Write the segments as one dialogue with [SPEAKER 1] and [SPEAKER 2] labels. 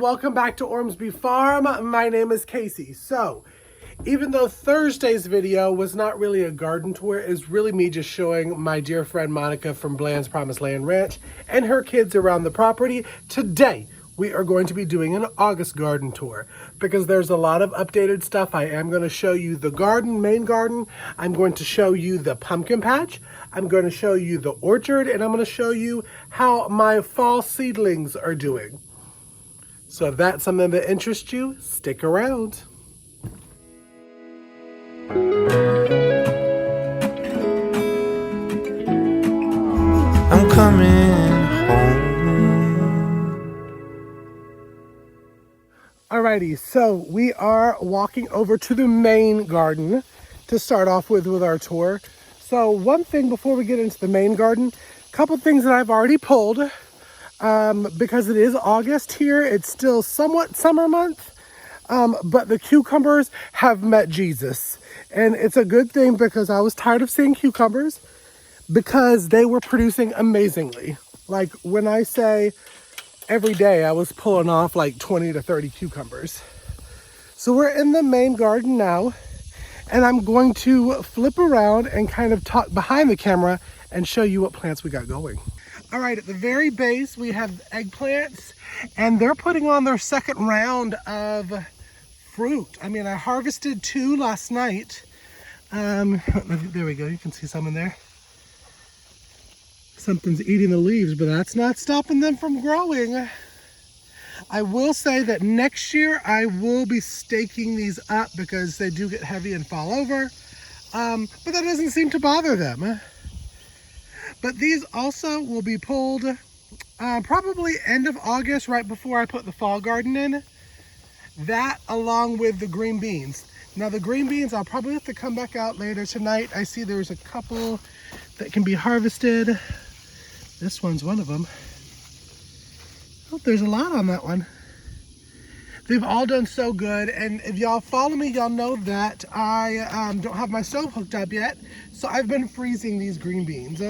[SPEAKER 1] welcome back to Ormsby Farm. My name is Casey. So, even though Thursday's video was not really a garden tour, it's really me just showing my dear friend Monica from Bland's Promised Land Ranch and her kids around the property. Today, we are going to be doing an August garden tour because there's a lot of updated stuff. I am going to show you the garden, main garden. I'm going to show you the pumpkin patch. I'm going to show you the orchard, and I'm going to show you how my fall seedlings are doing. So if that's something that interests you, stick around.
[SPEAKER 2] I'm coming home.
[SPEAKER 1] Alrighty, so we are walking over to the main garden to start off with our tour. So one thing before we get into the main garden, a couple things that I've already pulled. Because it is August here, it's still somewhat summer month, but the cucumbers have met Jesus. And it's a good thing because I was tired of seeing cucumbers because they were producing amazingly. Like when I say every day, I was pulling off like 20 to 30 cucumbers. So we're in the main garden now, and I'm going to flip around and kind of talk behind the camera and show you what plants we got going. All right, at the very base, we have eggplants, and they're putting on their second round of fruit. I mean, I harvested 2 last night. There we go, you can see some in there. Something's eating the leaves, but that's not stopping them from growing. I will say that next year, I will be staking these up because they do get heavy and fall over, but that doesn't seem to bother them. But these also will be pulled probably end of August, right before I put the fall garden in. That along with the green beans. Now the green beans, I'll probably have to come back out later tonight. I see there's a couple that can be harvested. This one's one of them. Oh, there's a lot on that one. They've all done so good, and if y'all follow me, y'all know that I don't have my stove hooked up yet, so I've been freezing these green beans.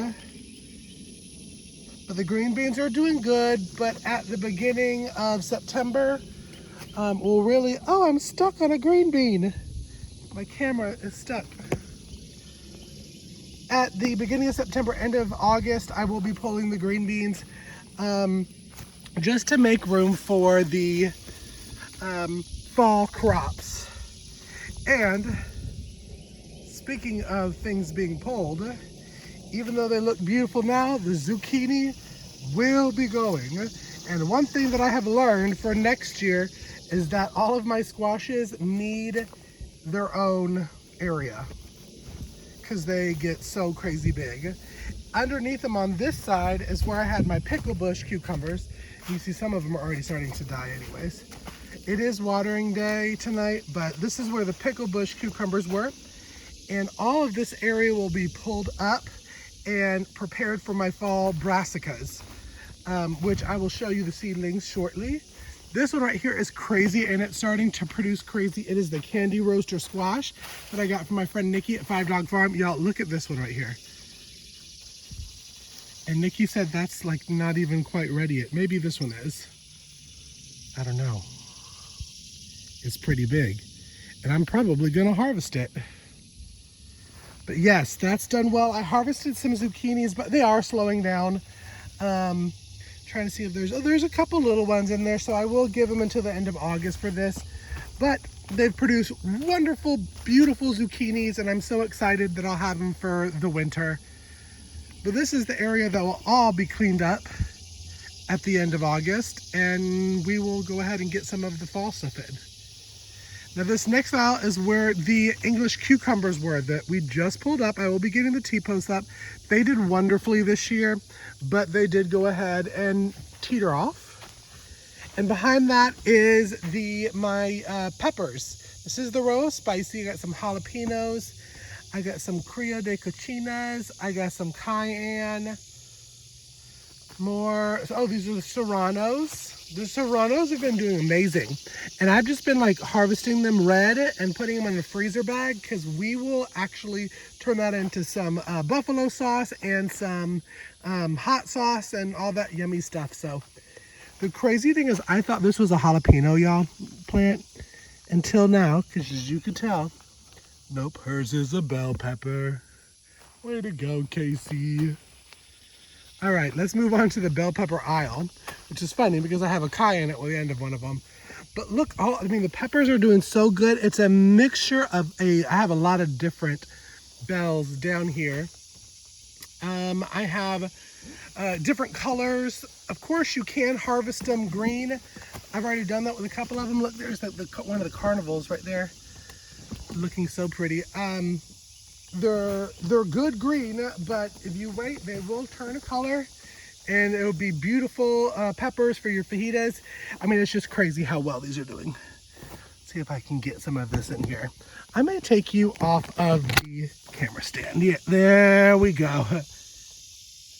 [SPEAKER 1] But the green beans are doing good, but at the beginning of September, we'll really, oh, I'm stuck on a green bean. My camera is stuck. At the beginning of September, end of August, I will be pulling the green beans just to make room for the fall crops. And speaking of things being pulled, even though they look beautiful now, the zucchini will be going. And one thing that I have learned for next year is that all of my squashes need their own area because they get so crazy big. Underneath them on this side is where I had my pickle bush cucumbers. You see some of them are already starting to die anyways. It is watering day tonight, but this is where the pickle bush cucumbers were. And all of this area will be pulled up and prepared for my fall brassicas, which I will show you the seedlings shortly. This one right here is crazy, and it's starting to produce crazy. It is the candy roaster squash that I got from my friend Nikki at 5 Dog Farm. Y'all, look at this one right here. And Nikki said that's like not even quite ready yet. Maybe this one is. I don't know. It's pretty big, and I'm probably gonna harvest it. But yes, that's done well. I harvested some zucchinis, but they are slowing down. Trying to see if there's a couple little ones in there, so I will give them until the end of August for this. But they've produced wonderful, beautiful zucchinis, and I'm so excited that I'll have them for the winter. But this is the area that will all be cleaned up at the end of August, and we will go ahead and get some of the fall stuff in. Now this next aisle is where the English cucumbers were that we just pulled up. I will be getting the T-posts up. They did wonderfully this year, but they did go ahead and teeter off. And behind that is my peppers. This is the row of spicy. I got some jalapenos. I got some Crio de Cochinas. I got some cayenne. More, oh, these are the serranos. The serranos have been doing amazing. And I've just been like harvesting them red and putting them in a freezer bag because we will actually turn that into some buffalo sauce and some hot sauce and all that yummy stuff. So The crazy thing is I thought this was a jalapeno, y'all, plant until now, because as you can tell, nope, hers is a bell pepper. Way to go, Casey. All right, let's move on to the bell pepper aisle, which is funny because I have a cayenne at the end of one of them. But look, the peppers are doing so good. It's a mixture of I have a lot of different bells down here. I have different colors. Of course, you can harvest them green. I've already done that with a couple of them. Look, there's one of the carnivals right there, looking so pretty. They're good green, but if you wait, they will turn a color, and it will be beautiful peppers for your fajitas. I mean, it's just crazy how well these are doing. Let's see if I can get some of this in here. I may take you off of the camera stand. Yeah, there we go.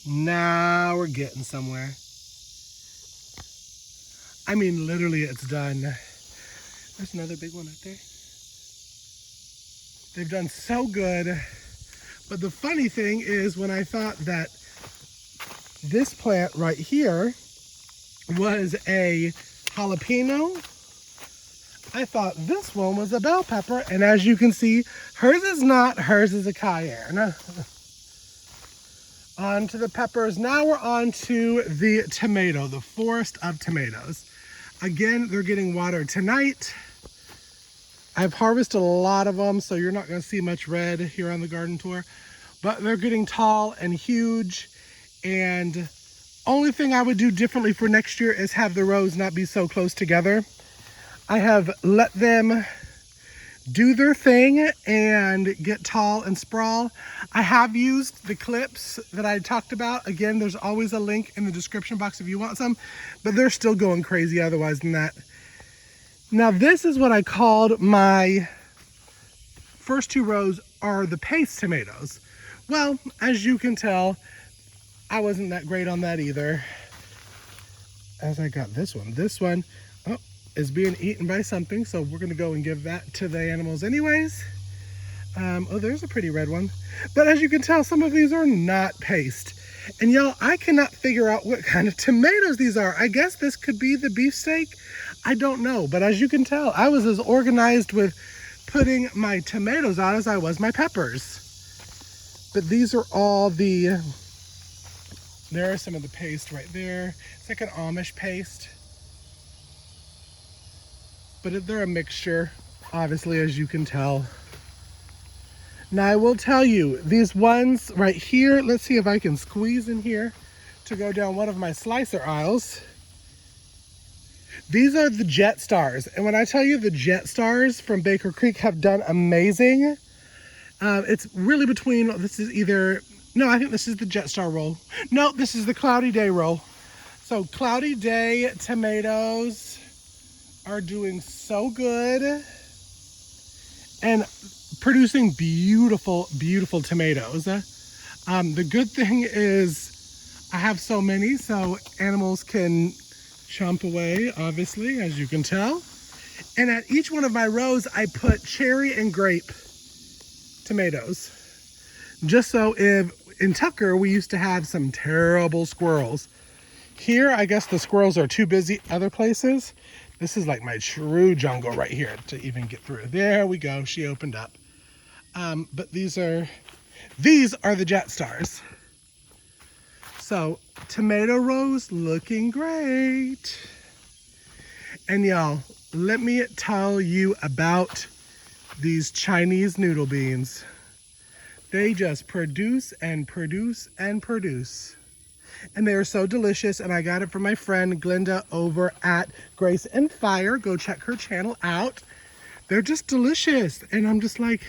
[SPEAKER 1] Now we're getting somewhere. I mean, literally, it's done. There's another big one right there. They've done so good. But the funny thing is, when I thought that this plant right here was a jalapeno, I thought this one was a bell pepper. And as you can see, hers is not, hers is a cayenne. On to the peppers. Now we're on to the tomato, the forest of tomatoes. Again, they're getting watered tonight. I've harvested a lot of them, so you're not going to see much red here on the garden tour, but they're getting tall and huge. And only thing I would do differently for next year is have the rows not be so close together. I have let them do their thing and get tall and sprawl. I have used the clips that I talked about. Again, there's always a link in the description box if you want some, but they're still going crazy otherwise than that. Now this is what I called my first two rows are the paste tomatoes. Well, as you can tell, I wasn't that great on that either. As I got this one is being eaten by something, so we're gonna go and give that to the animals anyways. Oh, there's a pretty red one. But as you can tell, some of these are not paste. And y'all, I cannot figure out what kind of tomatoes these are. I guess this could be the beefsteak. I don't know, but as you can tell, I was as organized with putting my tomatoes out as I was my peppers. But these are all there are some of the paste right there. It's like an Amish paste. But they're a mixture, obviously, as you can tell. Now I will tell you, these ones right here, let's see if I can squeeze in here to go down one of my slicer aisles. These are the Jet Stars. And when I tell you the Jet Stars from Baker Creek have done amazing, it's really between, this is either, no, I think this is the Jet Star roll. No, this is the Cloudy Day roll. So Cloudy Day tomatoes are doing so good and producing beautiful, beautiful tomatoes. The good thing is I have so many, so animals can chomp away, obviously, as you can tell. And at each one of my rows, I put cherry and grape tomatoes. Just so if, in Tucker, we used to have some terrible squirrels. Here, I guess the squirrels are too busy other places. This is like my true jungle right here to even get through. There we go, she opened up. But these are the Jet Stars. So tomato rows looking great. And y'all, let me tell you about these Chinese noodle beans. They just produce and produce and produce. And they are so delicious. And I got it from my friend Glenda over at Grace and Fire. Go check her channel out. They're just delicious. And I'm just like,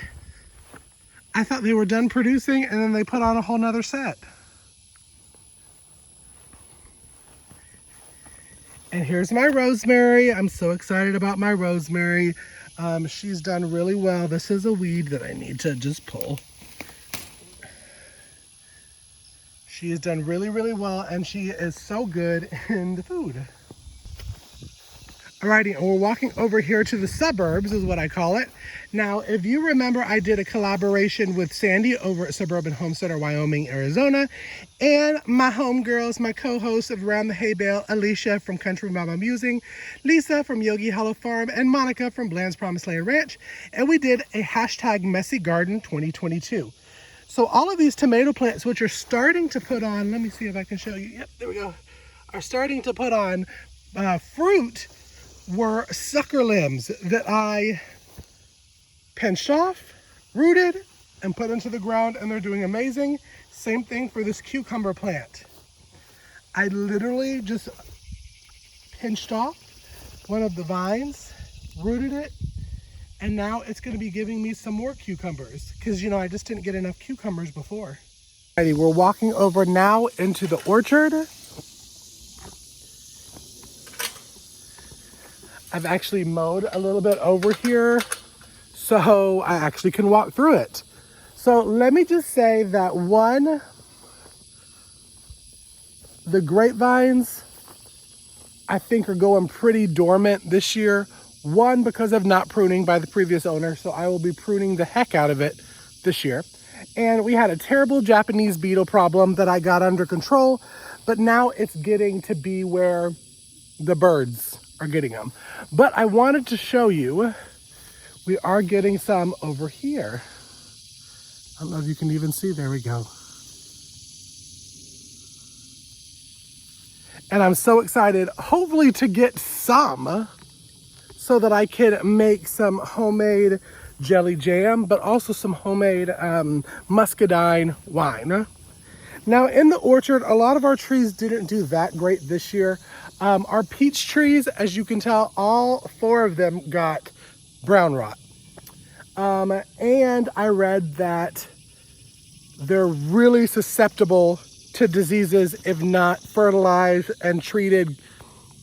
[SPEAKER 1] I thought they were done producing and then they put on a whole nother set. And here's my rosemary. I'm so excited about my rosemary. She's done really well. This is a weed that I need to just pull. She has done really, really well, and she is so good in the food. Alrighty, and we're walking over here to the suburbs, is what I call it. Now, if you remember, I did a collaboration with Sandy over at Suburban Home Center, Wyoming, Arizona, and my homegirls, my co-hosts of Around the Hay Bale, Alicia from Country Mama Musing, Lisa from Yogi Hollow Farm, and Monica from Bland's Promised Land Ranch, and we did a hashtag Messy Garden 2022. So all of these tomato plants, which are starting to put on, let me see if I can show you, yep, there we go, are starting to put on fruit, were sucker limbs that I pinched off, rooted, and put into the ground, and they're doing amazing. Same thing for this cucumber plant. I literally just pinched off one of the vines, rooted it, and now it's going to be giving me some more cucumbers because, you know, I just didn't get enough cucumbers before. Alrighty, we're walking over now into the orchard. I've actually mowed a little bit over here, so I actually can walk through it. So let me just say that the grapevines, I think, are going pretty dormant this year. One, because of not pruning by the previous owner, so I will be pruning the heck out of it this year. And we had a terrible Japanese beetle problem that I got under control, but now it's getting to be where the birds are getting them. But I wanted to show you, we are getting some over here. I don't know if you can even see, there we go. And I'm so excited, hopefully to get some, so that I can make some homemade jelly jam, but also some homemade muscadine wine. Now in the orchard, a lot of our trees didn't do that great this year. Our peach trees, as you can tell, all 4 of them got brown rot. And I read that they're really susceptible to diseases if not fertilized and treated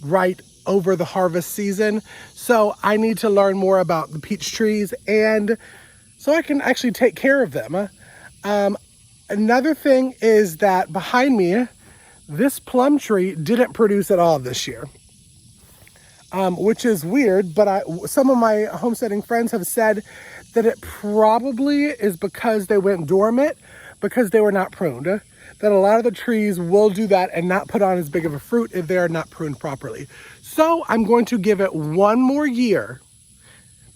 [SPEAKER 1] right over the harvest season. So I need to learn more about the peach trees, and so I can actually take care of them. Another thing is that behind me, this plum tree didn't produce at all this year, which is weird, but some of my homesteading friends have said that it probably is because they went dormant, because they were not pruned. That a lot of the trees will do that and not put on as big of a fruit if they are not pruned properly. So I'm going to give it 1 more year,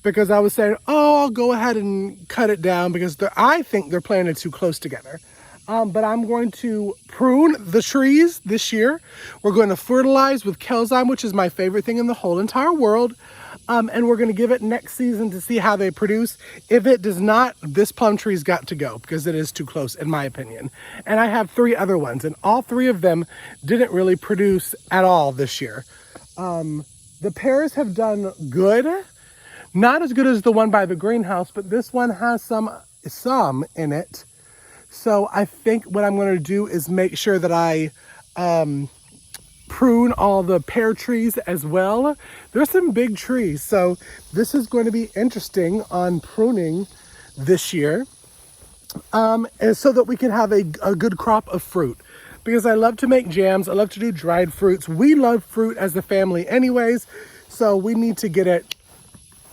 [SPEAKER 1] because I was saying, oh, I'll go ahead and cut it down because I think they're planted too close together. But I'm going to prune the trees this year. We're going to fertilize with Kelzyme, which is my favorite thing in the whole entire world. And we're going to give it next season to see how they produce. If it does not, this plum tree's got to go because it is too close, in my opinion. And I have 3 other ones, and all 3 of them didn't really produce at all this year. The pears have done good. Not as good as the one by the greenhouse, but this one has some in it. So I think what I'm going to do is make sure that I prune all the pear trees as well. There's some big trees, so this is going to be interesting on pruning this year, and so that we can have a good crop of fruit. Because I love to make jams, I love to do dried fruits. We love fruit as a family anyways, so we need to get it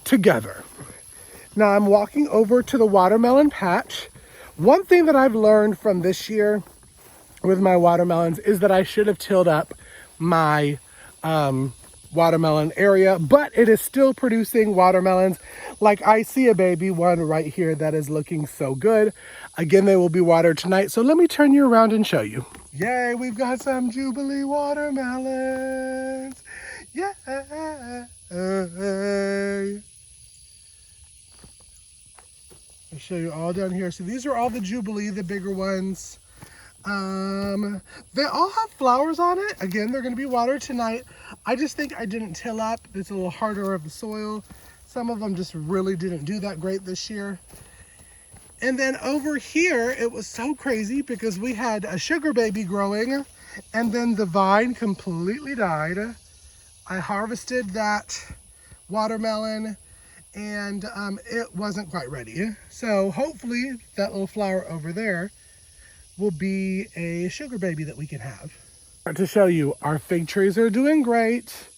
[SPEAKER 1] together. Now I'm walking over to the watermelon patch. One thing that I've learned from this year with my watermelons is that I should have tilled up my watermelon area, but it is still producing watermelons. Like I see a baby one right here that is looking so good. Again, they will be watered tonight. So let me turn you around and show you. Yay, we've got some Jubilee watermelons. Yay. I'll show you all down here. So these are all the Jubilee, the bigger ones. They all have flowers on it. Again, they're going to be watered tonight. I just think I didn't till up. It's a little harder of the soil. Some of them just really didn't do that great this year. And then over here, it was so crazy because we had a sugar baby growing, and then the vine completely died. I harvested that watermelon, and it wasn't quite ready. So hopefully that little flower over there will be a sugar baby that we can have. To show you, our fig trees are doing great.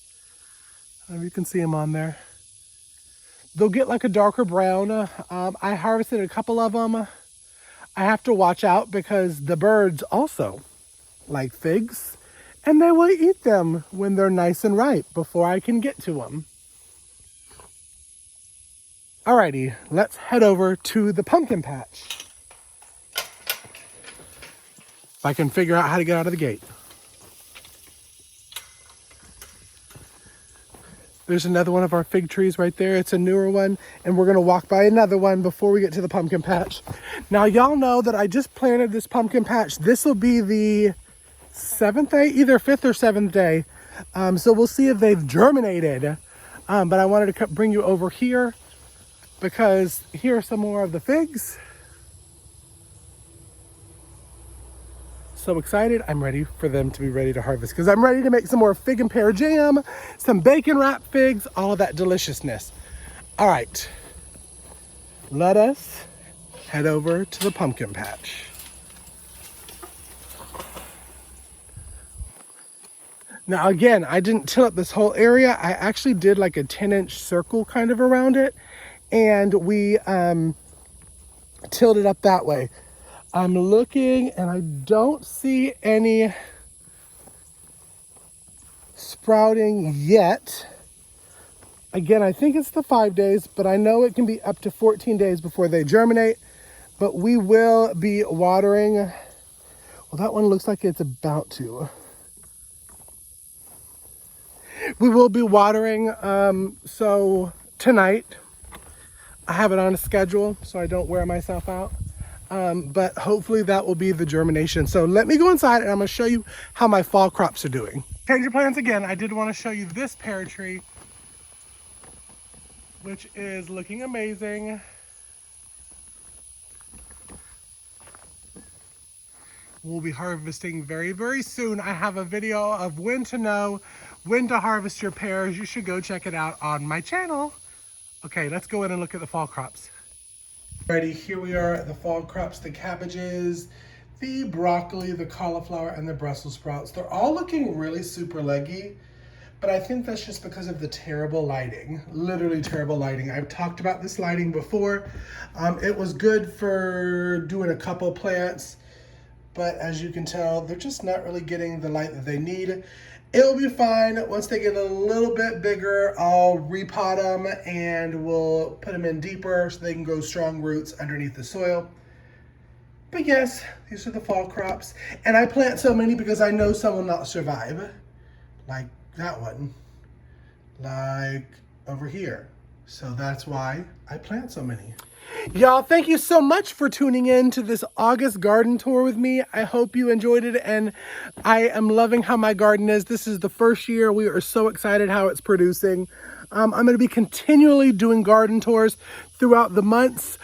[SPEAKER 1] You can see them on there. They'll get like a darker brown. I harvested a couple of them. I have to watch out because the birds also like figs, and they will eat them when they're nice and ripe before I can get to them. Alrighty, let's head over to the pumpkin patch. If I can figure out how to get out of the gate. There's another one of our fig trees right there. It's a newer one, and we're gonna walk by another one before we get to the pumpkin patch. Now, y'all know that I just planted this pumpkin patch. This will be the 7th day, either 5th or 7th day. So we'll see if they've germinated. But I wanted to bring you over here because here are some more of the figs. So excited. I'm ready for them to be ready to harvest because I'm ready to make some more fig and pear jam, some bacon wrapped figs, all of that deliciousness. All right, let us head over to the pumpkin patch. Now again, I didn't till up this whole area. I actually did like a 10-inch circle kind of around it, and we tilled it up that way. I'm looking and I don't see any sprouting yet. Again, I think it's the 5 days, but I know it can be up to 14 days before they germinate. But we will be watering. Well, that one looks like it's about to. We will be watering, so tonight. I have it on a schedule so I don't wear myself out. But hopefully that will be the germination. So let me go inside and I'm gonna show you how my fall crops are doing. Change of plans again. I did want to show you this pear tree, which is looking amazing. We'll be harvesting very, very soon. I have a video of when to know when to harvest your pears. You should go check it out on my channel. Okay, let's go in and look at the fall crops. Alrighty, here we are at the fall crops, the cabbages, the broccoli, the cauliflower, and the Brussels sprouts. They're all looking really super leggy, but I think that's just because of the terrible lighting, literally terrible lighting. I've talked about this lighting before. It was good for doing a couple plants, but as you can tell, they're just not really getting the light that they need. It'll be fine. Once they get a little bit bigger, I'll repot them and we'll put them in deeper so they can grow strong roots underneath the soil. But yes, these are the fall crops. And I plant so many because I know some will not survive. Like that one. Like over here. So that's why I plant so many. Y'all, thank you so much for tuning in to this August garden tour with me. I hope you enjoyed it, and I am loving how my garden is. This is the first year. We are so excited how it's producing. I'm going to be continually doing garden tours throughout the months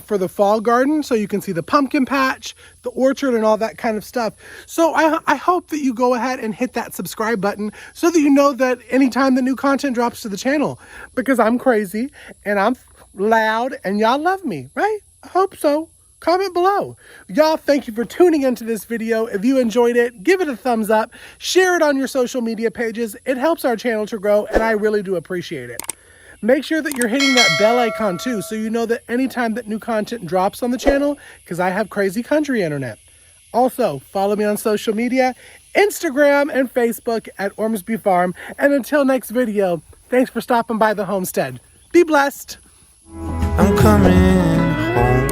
[SPEAKER 1] for the fall garden, so you can see the pumpkin patch, the orchard, and all that kind of stuff. So I hope that you go ahead and hit that subscribe button so that you know that anytime the new content drops to the channel, because I'm crazy and I'm loud and y'all love me, right? I hope so. Comment below. Y'all, thank you for tuning into this video. If you enjoyed it, give it a thumbs up, share it on your social media pages. It helps our channel to grow, and I really do appreciate it. Make sure that you're hitting that bell icon too, so you know that anytime that new content drops on the channel, because I have crazy country internet. Also, follow me on social media, Instagram and Facebook at Ormsby Farm. And until next video, thanks for stopping by the homestead. Be blessed.
[SPEAKER 2] I'm coming home.